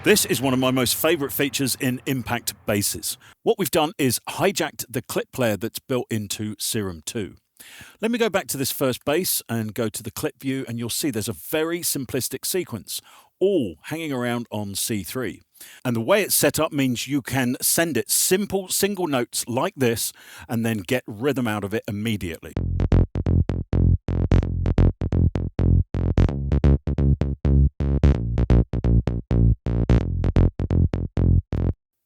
This is one of my most favourite features in Impact basses. What we've done is hijacked the clip player that's built into Serum 2. Let me go back to this first bass and go to the clip view, and you'll see there's a very simplistic sequence, all hanging around on C3. And the way it's set up means you can send it simple single notes like this and then get rhythm out of it immediately.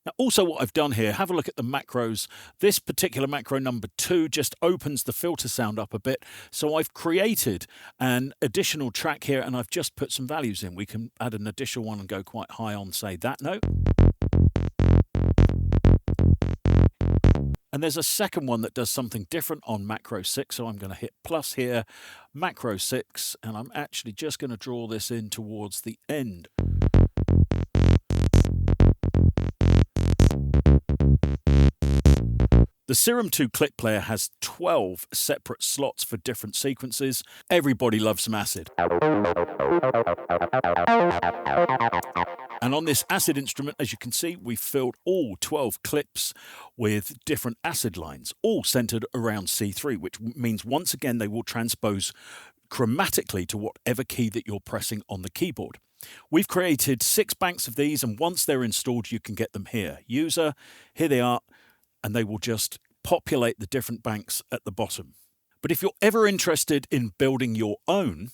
Now, also what I've done here, have a look at the macros. This particular macro number 2 just opens the filter sound up a bit. So I've created an additional track here and I've just put some values in. We can add an additional one and go quite high on, say, that note. And there's a second one that does something different on macro 6. So I'm going to hit plus here, macro 6, and I'm actually just going to draw this in towards the end. The Serum 2 clip player has 12 separate slots for different sequences. Everybody loves some acid. And on this acid instrument, as you can see, we filled all 12 clips with different acid lines, all centered around C3, which means once again they will transpose chromatically to whatever key that you're pressing on the keyboard. We've created 6 banks of these, and once they're installed, you can get them here. User, here they are, and they will just populate the different banks at the bottom. But if you're ever interested in building your own,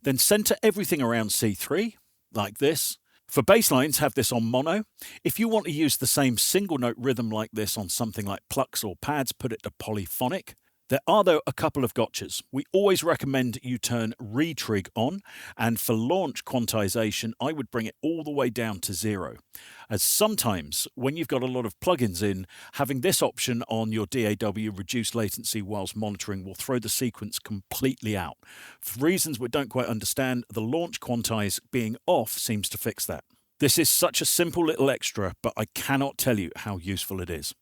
then center everything around C3, like this. For Basslines, have this on mono. If you want to use the same single note rhythm like this on something like plucks or pads, put it to polyphonic. There are, though, a couple of gotchas. We always recommend you turn retrig on, and for launch quantization, I would bring it all the way down to 0. As sometimes, when you've got a lot of plugins in, having this option on your DAW, reduce latency whilst monitoring, will throw the sequence completely out. For reasons we don't quite understand, the launch quantize being off seems to fix that. This is such a simple little extra, but I cannot tell you how useful it is.